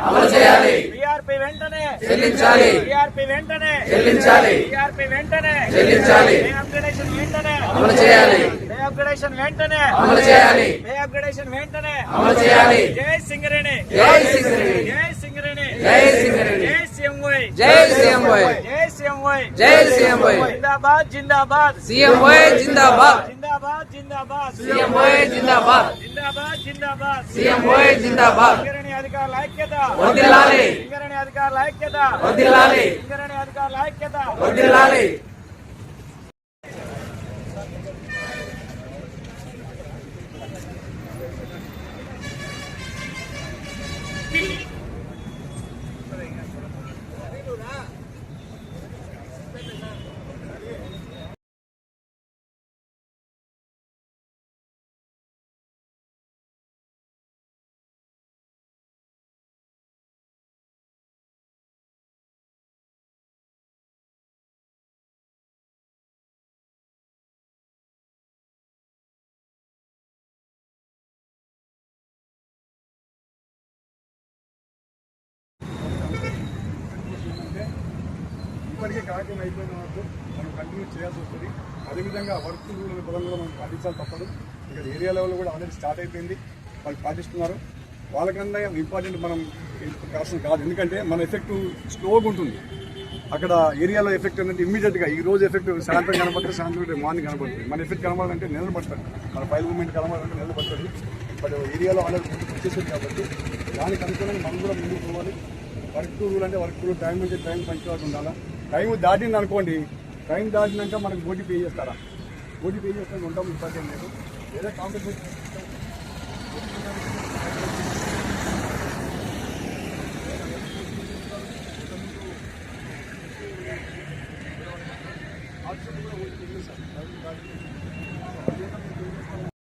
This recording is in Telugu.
అమలు చేయాలి. వీఆర్పీ వెంటనే చెల్లించాలి. వీఆర్పీ వెంటనే చెల్లించాలి. వీఆర్పీ వెంటనే చెల్లించాలి. పే అప్గ్రేడేషన్ వెంటనే అమలు చేయాలి. పే అప్గ్రేడేషన్ వెంటనే అమలు చేయాలి. పే అప్గ్రేడేషన్ వెంటనే అమలు చేయాలి. జై సింగరేణి, జై సింగరేణి, జై సింగరేణి, జై సింగరేణి, జై సీఎంవై, జై సీఎంవై, జై సీఎంవై, జై సీఎంవై, జిందాబాద్ జిందాబాద్, సీఎంవై జిందాబాద్, జిందాబాద్ జిందాబాద్, సీఎంవై జిందాబాద్, జిందాబాద్ జిందాబాద్, సీఎంవై జిందాబాద్. సింగరేణి అధికారుల ఐక్యత వర్ధిల్లాలి. సింగరేణి అధికారుల ఐక్యత వర్ధిల్లాలి. సింగరేణి అధికారుల ఐక్యత వర్ధిల్లాలి. ఇప్పటికే కార్యక్రమం అయిపోయిన వరకు మనం కంటిన్యూ చేయాల్సి వస్తుంది. అదేవిధంగా వర్క్ రూల్ పరంగా మనం పాటించాలి తప్పదు. ఇక్కడ ఏరియా లెవెల్ కూడా ఆల్రెడీ స్టార్ట్ అయిపోయింది, వాళ్ళు పాటిస్తున్నారు. వాళ్ళకన్నా ఇంపార్టెంట్ మనం కావాల్సిన కాదు, ఎందుకంటే మన ఎఫెక్ట్ స్లోగా ఉంటుంది. అక్కడ ఏరియాలో ఎఫెక్ట్ ఏంటంటే ఇమ్మీడియట్గా ఈ రోజు ఎఫెక్ట్ సాయంత్రం కనబడుతుంది, సాయంత్రం మార్నింగ్ కనబడుతుంది. మన ఎఫెక్ట్ కనబడాలంటే నెలలు పడుతుంది, మన ఫైల్ మూమెంట్ కనబడాలంటే నెలలు పడుతుంది. బట్ ఏరియాలో ఆల్రెడీ వచ్చేసింది కాబట్టి దానికి అనుకూలంగా మనం కూడా ముందుకు పోవాలి. వర్క్ రూల్ అంటే వర్క్ రూల్, టైం అంటే టైం పంచుకోవాలి ఉండాలా. టైం దాటింది అనుకోండి, టైం దాటినాక మనకు ఓటీ పే చేస్తారా, ఓటీ పే చేస్తాను ఉంటాం, ఇంపార్టెంట్ లేదు. లేదా కాంపిటేషన్ కూడా ఓటీ పే చేస్తారు.